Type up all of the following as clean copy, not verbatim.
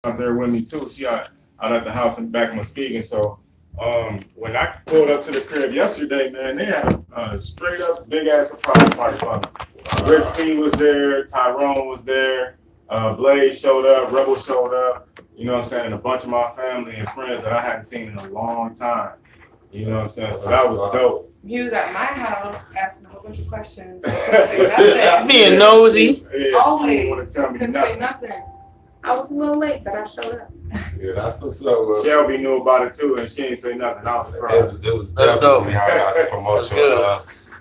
out there with me too. She out at the house in back of Muskegon. So when I pulled up to the crib yesterday, man, they had a straight up big ass surprise party for me. Rich P was there, Tyrone was there, Blaze showed up, Rebel showed up. You know what I'm saying? And a bunch of my family and friends that I hadn't seen in a long time. You know what I'm saying? So that was dope. You was at my house asking a whole bunch of questions. Say nothing. Being nosy. Yeah, she didn't want to tell me Couldn't say nothing. I was a little late, but I showed up. Yeah, that's what's up. Shelby knew about it too, and she ain't say nothing. I was surprised. It was That's dope. definitely how I promote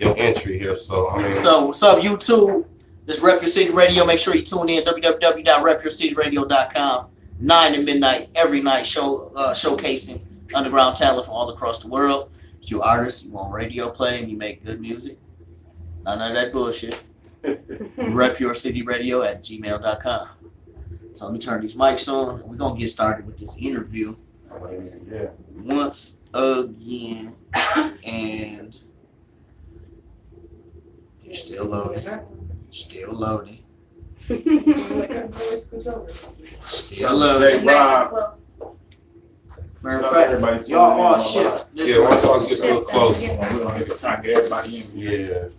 your entry here. So I mean, So what's up, YouTube? This Rep Your City Radio. Make sure you tune in www.repyourcityradio.com. 9 to midnight every night, showcasing underground talent from all across the world. If you're artists, you want radio play, and you make good music. None of that bullshit. repyourcityradio@gmail.com. So let me turn these mics on. We're going to get started with this interview. Yeah. Once again. And you're still loading. Still loading. Still loading. Matter of fact, y'all all shift. yeah, once y'all get a little close. We're gonna try to get everybody in. Yeah.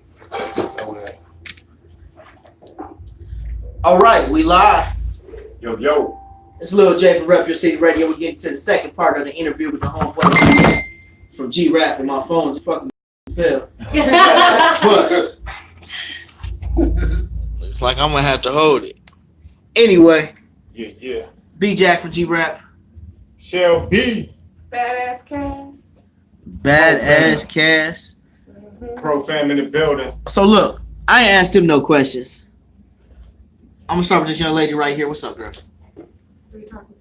All right, we live. Yo. It's Lil J from Rep Your City Radio. We're getting to the second part of the interview with the homeboy from GRap, and my phone just fucking fell. But looks like I'm gonna have to hold it. Anyway, Yeah. Beejack from GRap. Shelby. Badass cast. Badass Cass. Pro fam in the building. So look, I ain't asked him no questions. I'm gonna start with this young lady right here. What's up, girl?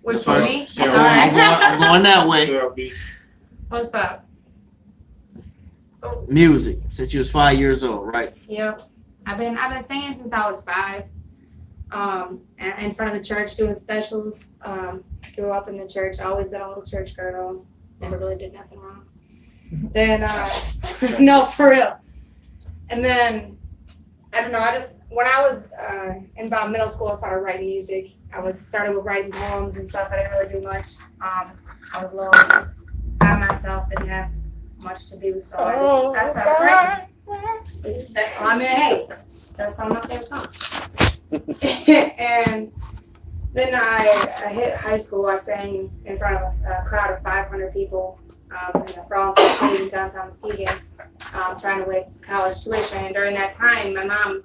Which for me? Shelby. Alright. I'm going that way. Shelby. What's up? Music since you was 5 years old, right? Yep. I've been singing since I was 5. In front of the church doing specials. Grew up in the church. Always been a little church girl. Never really did nothing wrong. Then no, for real. And then I don't know. When I was in about middle school, I started writing music. I started with writing poems and stuff. I didn't really do much. I was low by myself, didn't have much to do, so I started writing. Hey, that's one of my favorite songs. And then I hit high school. I sang in front of a crowd of 500 people in the Frog Stage in downtown Muskegon, trying to win college tuition. And during that time, my mom,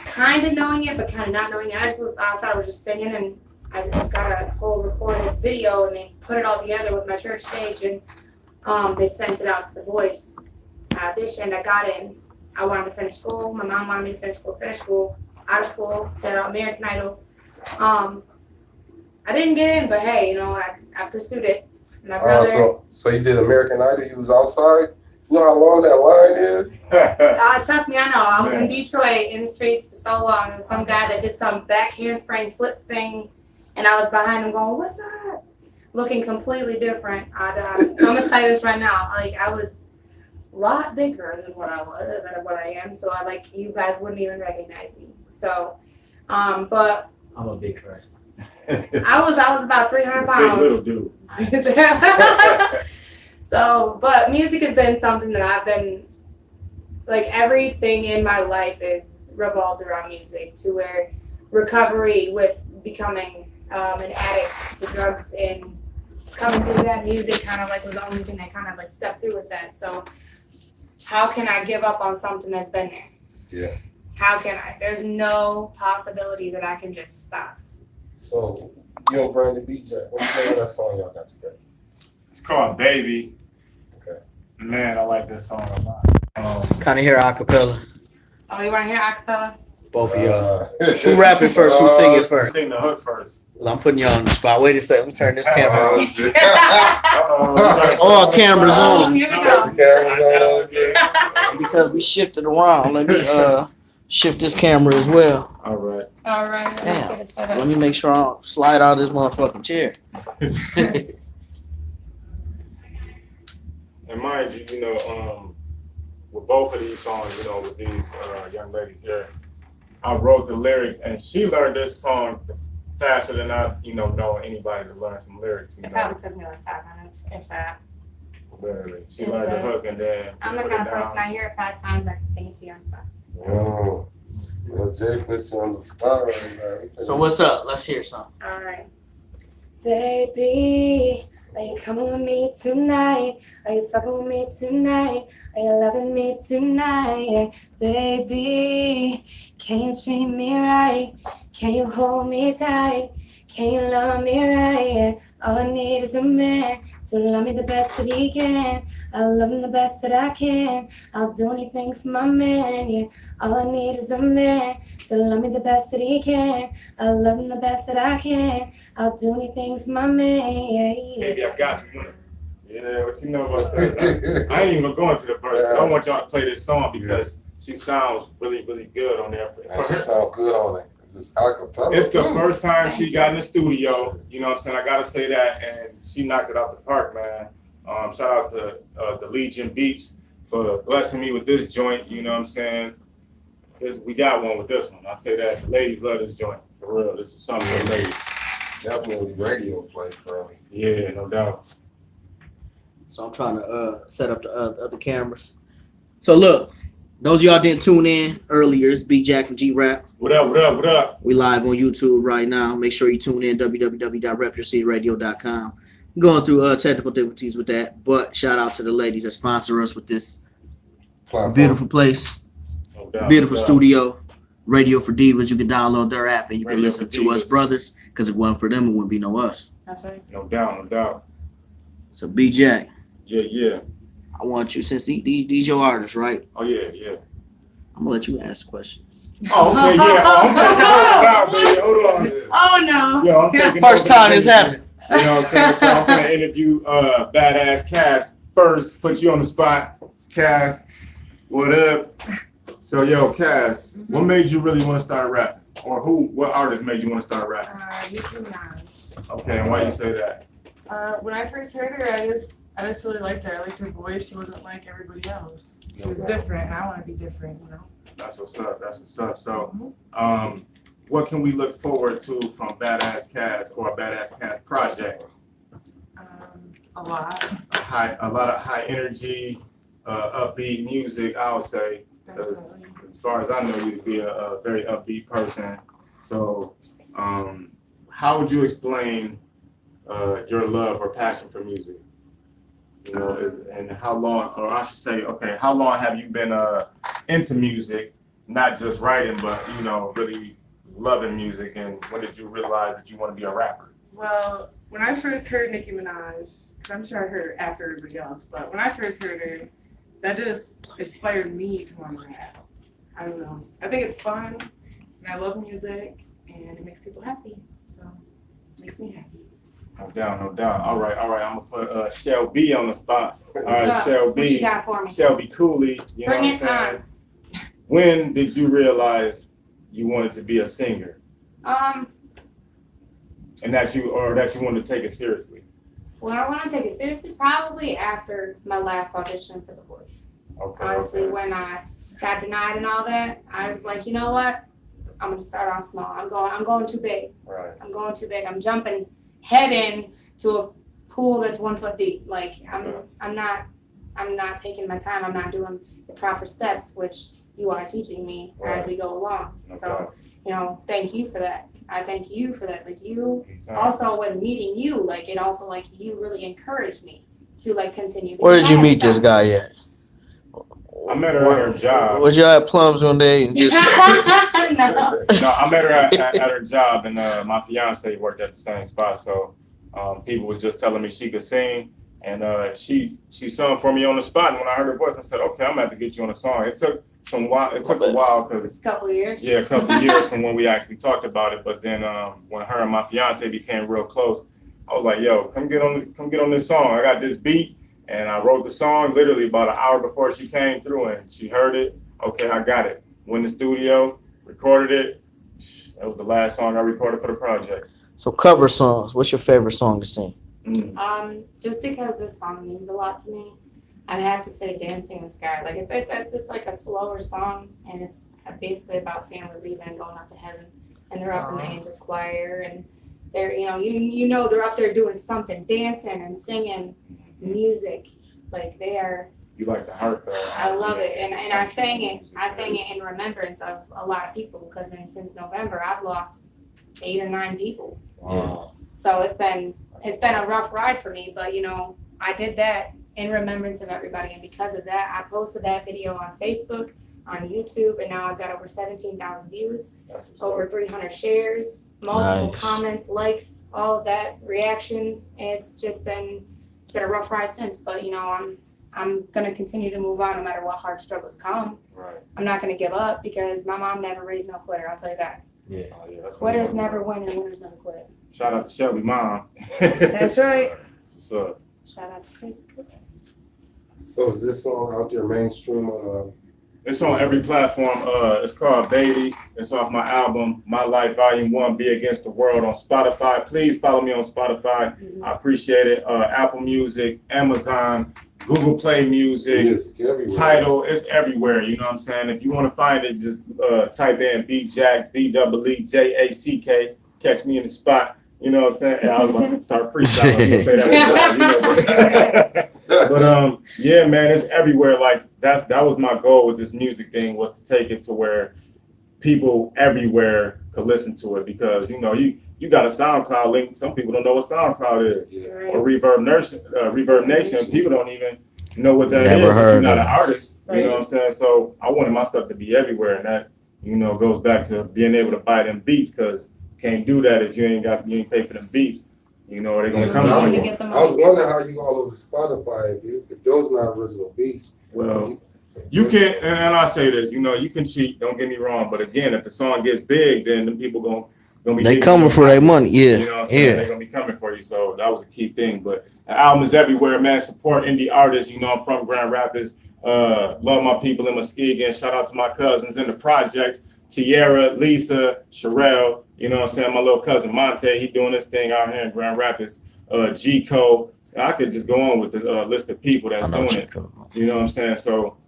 kind of knowing it, but kind of not knowing it, I thought I was just singing, and I got a whole recorded video, and they put it all together with my church stage, and they sent it out to The Voice. I auditioned, I got in. I wanted to finish school. My mom wanted me to finish school, out of school, did American Idol. I didn't get in, but hey, I pursued it. My brother. So you did American Idol. You was outside. You know how long that line is? Trust me, I know. I was in Detroit in the streets for so long. There was some guy that did some back handspring flip thing, and I was behind him going, "What's up?" Looking completely different. I'm gonna tell you this right now. I was a lot bigger than what I am. So you guys wouldn't even recognize me. So, but I'm a big person. I was about 300 pounds. Big little dude. So, but music has been something that I've been, everything in my life is revolved around music, to where recovery with becoming an addict to drugs and coming through that, music kind of was the only thing that kind of stepped through with that. So how can I give up on something that's been there? Yeah. How can I? There's no possibility that I can just stop. So you and Brandon Beejack, what's the name of that song y'all got together? It's called Baby. Okay. Man, I like that song a lot. Kind of hear acapella. Oh, you want to hear acapella? Both of y'all. Who rapping first? Who singing first? Sing the hook first. I'm putting you on the spot. Wait a second. Let me turn this camera on. Uh-oh. All cameras on. Here we go. Because we shifted around. Let me shift this camera as well. All right. All right. Damn. Let me make sure I don't slide out of this motherfucking chair. And mind you, with both of these songs, with these young ladies here, I wrote the lyrics, and she learned this song the faster than I, know anybody to learn some lyrics. It probably took me like 5 minutes, if that. Literally, she learned the hook and then I'm the put kind it of person, down. I hear it 5 times, I can sing it to you on spot. Oh. Yeah, Jay puts you on the spot right now. So what's up? Let's hear something. All right. Baby, are you coming with me tonight? Are you fucking with me tonight? Are you loving me tonight? Baby, can you treat me right? Can you hold me tight? Can you love me right? All I need is a man to love me the best that he can. I'll love him the best that I can. I'll do anything for my man, yeah. All I need is a man to love me the best that he can. I'll love him the best that I can. I'll do anything for my man, yeah, yeah. Baby, I got you. Yeah, what you know about that? I ain't even gonna go into the verse. I want y'all to play this song because she sounds really, really good on there. Man, she sounds good on it. It's acapella. It's the first time she got in the studio. You know what I'm saying? I gotta say that, and she knocked it out the park, man. Shout out to the Legion Beats for blessing me with this joint. You know what I'm saying? We got one with this one. I say that the ladies love this joint for real. This is something for the ladies. Definitely radio play for me. Yeah, no doubt. So I'm trying to set up the other cameras. So look, those of y'all didn't tune in earlier. It's Beejack from GRap. What up? What up? What up? We live on YouTube right now. Make sure you tune in www.repyourcityradio.com. Going through technical difficulties with that, but shout out to the ladies that sponsor us with this beautiful place, No doubt, beautiful no doubt. studio, Radio for Divas. You can download their app and you can Radio listen for to us Divas. brothers. Because if it wasn't for them, it wouldn't be no us. That's right. No doubt, no doubt. So Beejack, Yeah. I want you, since these your artists, right? Oh yeah. I'm gonna let you ask questions. Oh, okay, yeah. Oh, I'm taking over now, baby. Hold on. Oh no. Yo, I'm taking First over time the this interview. happened. You know what I'm saying? So I'm gonna interview Badass Cass first. Put you on the spot, Cass. What up? So yo, Cass, what made you really want to start rapping? Or what artist made you want to start rapping? Nicki Minaj. Okay, and why you say that? When I first heard her, I just really liked her. I liked her voice. She wasn't like everybody else. She was different, and I want to be different, you know. That's what's up. So, what can we look forward to from Badass Cass or a Badass Cass project? A lot. A lot of high energy, upbeat music. I would say, Definitely. as far as I know you to be a very upbeat person. So, how would you explain your love or passion for music? You know, and how long, or I should say, okay, how long have you been into music, not just writing, but really loving music? And when did you realize that you want to be a rapper? Well, when I first heard Nicki Minaj, because I'm sure I heard her after everybody else, but when I first heard her, that just inspired me to want to rap. I don't know. I think it's fun, and I love music, and it makes people happy. So, it makes me happy. No doubt. All right. I'm gonna put Shelby on the spot. All right, What you Shelby. got for me? Shelby Cooley. You know Bring what I'm it saying? on. When did you realize you wanted to be a singer, and that you wanted to take it seriously? When I want to take it seriously, probably after my last audition for The Voice. Okay. Honestly, when I got denied and all that, I was like, you know what? I'm gonna start off small. I'm going too big. Right. I'm going too big. I'm jumping head in to a pool that's 1 foot deep. Like I'm not taking my time. I'm not doing the proper steps, which you are teaching me as we go along. Okay. So, thank you for that. I thank you for that. Like you also, when meeting you, like it also like you really encouraged me to like continue. Where did you meet this guy at? I met her at her job. Was y'all at Plums one day and just? No. No, I met her at her job, and my fiance worked at the same spot. So people was just telling me she could sing, and she sung for me on the spot. And when I heard her voice, I said, "Okay, I'm gonna have to get you on a song." It took a while because A couple of years. a couple of years from when we actually talked about it. But then when her and my fiance became real close, I was like, "Yo, come get on this song. I got this beat." And I wrote the song literally about an hour before she came through, and she heard it. Okay, I got it. Went in the studio, recorded it. That was the last song I recorded for the project. So cover songs. What's your favorite song to sing? Just because this song means a lot to me, I'd have to say "Dancing in the Sky." Like it's like a slower song, and it's basically about family leaving and going up to heaven, and they're up in the angels choir, and They're, you know they're up there doing something, dancing and singing music. Like they are. You like the heartfelt. I love it, and I sang it. I sang it in remembrance of a lot of people because since November I've lost 8 or 9 people. Wow. So it's been a rough ride for me, but I did that in remembrance of everybody, and because of that, I posted that video on Facebook, on YouTube, and now I've got over 17,000 views, over 300 shares, multiple comments, likes, all of that, reactions. And it's been a rough ride since, but I'm gonna continue to move on no matter what hard struggles come. Right. I'm not gonna give up because my mom never raised no quitter. I'll tell you that. Yeah. Oh, yeah, Quitters never win and winners never quit. Shout out to Shelby mom. That's right. What's up? Shout out to Chris. So is this song out there mainstream on? It's on every platform. It's called Baby. It's off my album, My Life Volume 1, Be Against the World on Spotify. Please follow me on Spotify. I appreciate it. Apple Music, Amazon, Google Play Music, Tidal. It's everywhere. You know what I'm saying? If you want to find it, just type in Beejack, BEEJACK. Catch me in the spot. You know what I'm saying? I was about to start freestyling. I'm gonna say that. But yeah, man, it's everywhere. Like that was my goal with this music thing, was to take it to where people everywhere could listen to it, because you got a SoundCloud link. Some people don't know what SoundCloud is, or Reverb Nation. People don't even know what that is. If you're not an artist, you know what I'm saying? So I wanted my stuff to be everywhere, and that goes back to being able to buy them beats, because can't do that if you ain't pay for them beats. They're gonna come on you. I was wondering how you all over Spotify if those not original beats. Well, you can, and I say this, you can cheat. Don't get me wrong, but again, if the song gets big, then the people gonna be. They coming for their money, yeah. You know what I'm saying? They're gonna be coming for you. So that was a key thing. But the album is everywhere, man. Support indie artists. I'm from Grand Rapids. Love my people in Muskegon. Shout out to my cousins in the projects. Tierra, Lisa, Sherelle, you know what I'm saying? My little cousin Monte, he doing this thing out here in Grand Rapids. G-Co. I could just go on with the list of people that's doing it. You know what I'm saying? So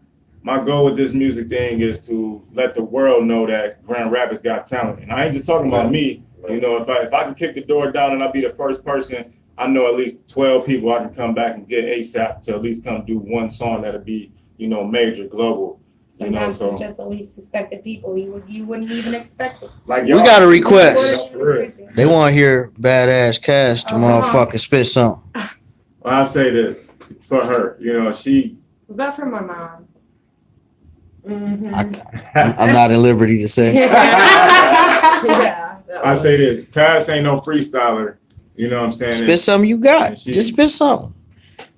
my goal with this music thing is to let the world know that Grand Rapids got talent. And I ain't just talking about me. If I can kick the door down and I'll be the first person, I know at least 12 people I can come back and get ASAP to at least come do one song that'll be, major, global. Sometimes it's just the least expected people. You wouldn't even expect it. Like we got a request. They want to hear Badass Cash to motherfucking spit something. Well, I'll say this for her. She. Was that from my mom? Mm-hmm. I'm not at liberty to say. Yeah. I say this. Cass ain't no freestyler. You know what I'm saying? Spit something you got. Just spit something.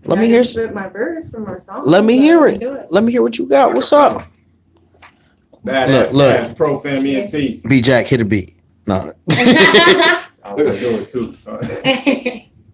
Let me hear my verse from my song. Let me hear it. Let me hear what you got. What's up? Look. Pro Fam ENT. Beejack, hit a beat. No. I was gonna do it too.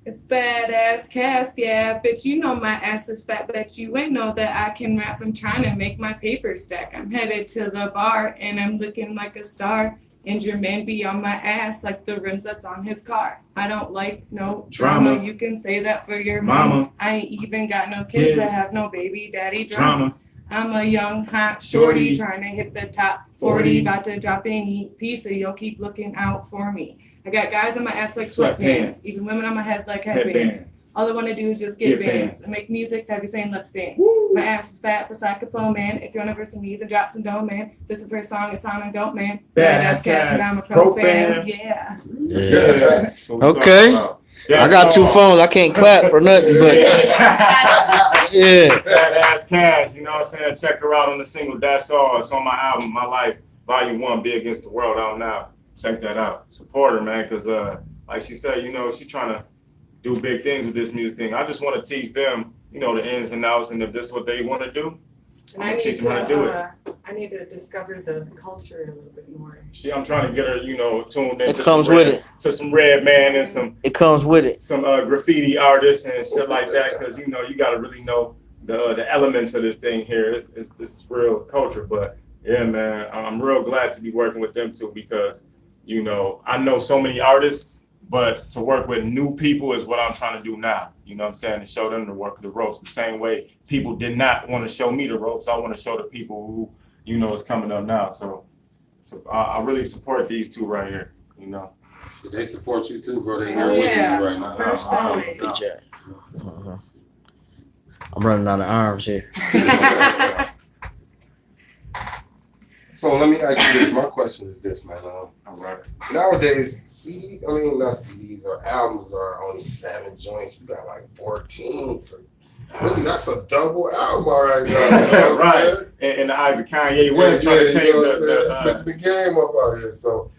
It's Badass Cast, yeah. Bitch, you know my ass is fat. Bet you ain't know that I can rap. I'm trying to make my paper stack. I'm headed to the bar and I'm looking like a star. And your man be on my ass like the rims that's on his car. I don't like no drama. You can say that for your mama. I ain't even got no kids. I have no baby daddy drama. I'm a young hot shorty trying to hit the top 40. About to drop any piece, so you'll keep looking out for me. I got guys on my ass like sweatpants. Even women on my head like headbands. All I want to do is just get bands and make music that be saying let's dance. Woo. My ass is fat, but like a flow, man. If you're never see me, then drop some dough, man. This is the first song, it's sounding dope, man. Badass Cats, and I'm a pro fan. Yeah. Okay. I got 2 phones. I can't clap for nothing, but yeah. Badass Cash, you know what I'm saying? Check her out on the single That's All. It's on my album, My Life, Volume 1, Be Against the World, out now. Check that out. Support her, man, because like she said, she's trying to do big things with this music thing. I just want to teach them, the ins and outs, and if this is what they want to do, I teach them how to do it. I need to discover the culture a little bit more. I'm trying to get her, tuned in. It comes with it. To some Red Man and some. It comes with it. Some graffiti artists and shit like that, because you got to really know the elements of this thing here. This is real culture, but yeah, man, I'm real glad to be working with them too, because I know so many artists. But to work with new people is what I'm trying to do now. You know what I'm saying? To show them the ropes the same way people did not want to show me the ropes. I want to show the people who, is coming up now. So I really support these two right here, They support you too, bro. They here Oh, with yeah. you right now. First definitely. Beejack. I'm running out of arms here. So let me ask you this. My question is this, man. All right. Nowadays, not CDs or albums are only 7 joints. You got like 14. So really, that's a double album right now. You know what I'm saying? In the eyes of Kanye West, trying to change you know what I'm saying? That's messing the game up out here. So,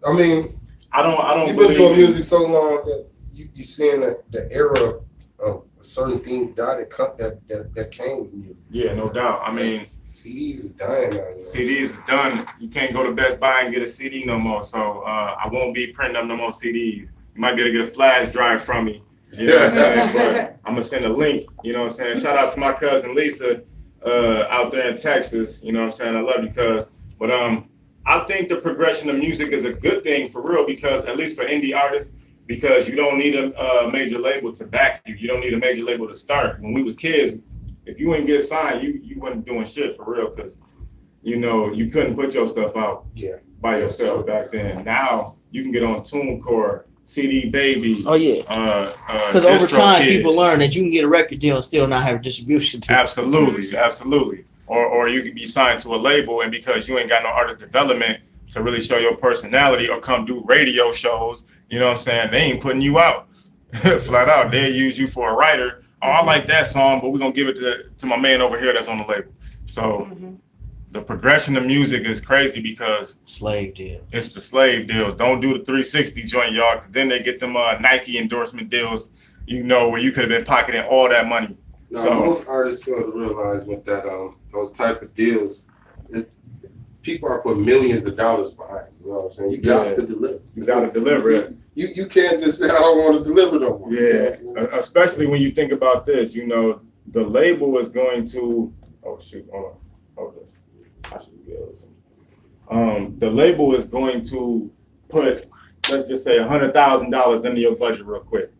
I mean, I don't. You've been doing music so long that you seeing the era of certain things die that came with music. Yeah, no doubt. I mean, CDs is dying now. You know? CDs is done. You can't go to Best Buy and get a CD no more. So I won't be printing up no more CDs. You might be able to get a flash drive from me. You know what I'm saying? But I'm gonna send a link. You know what I'm saying? Shout out to my cousin Lisa out there in Texas. You know what I'm saying? I love you, cuz. But I think the progression of music is a good thing for real, because at least for indie artists, because you don't need a major label to back you. You don't need a major label to start. When we was kids, if you ain't get signed, you wasn't doing shit for real, because you know you couldn't put your stuff out by yourself back then. Now you can get on TuneCore, CD Baby. Oh yeah. Because over time, people learn that you can get a record deal and still not have a distribution deal. Absolutely. Or you can be signed to a label, and because you ain't got no artist development to really show your personality or come do radio shows, you know what I'm saying? They ain't putting you out. Flat out. They'll use you for a writer. Oh, I like that song, but we're going to give it to my man over here that's on the label. So the progression of music is crazy because slave deal. It's the slave deals. Don't do the 360 joint, y'all, because then they get them Nike endorsement deals, you know, where you could have been pocketing all that money. Now, So most artists fail to realize with that those type of deals, people are putting millions of dollars behind. You know what I'm saying? You got to deliver. You got to deliver it. You can't just say I don't want to deliver no more. Yeah, especially when you think about this. You know, the label is going to. Oh shoot! Hold this. I should be able to. The label is going to put, let's just say, $100,000 into your budget real quick.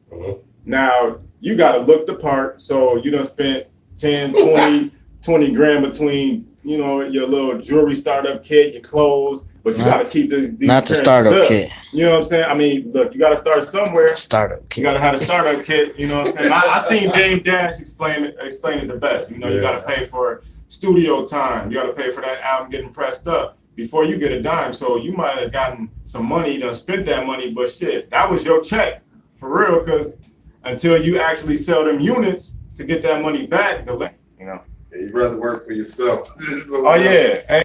Now you got to look the part. So you done spent 10, 20 grand between, you know, your little jewelry startup kit, your clothes, but you got to keep these not the startup up. Kit. You know what I'm saying? I mean, look, you got to start somewhere. Startup kit. You got to have a startup kit. You know what I'm saying? I seen Dame Dash explain it the best. You know, you got to pay for studio time. You got to pay for that album getting pressed up before you get a dime. So you might have gotten some money, you done spent that money, but shit, that was your check for real. Because until you actually sell them units to get that money back, you know. You'd rather work for yourself. Oh yeah.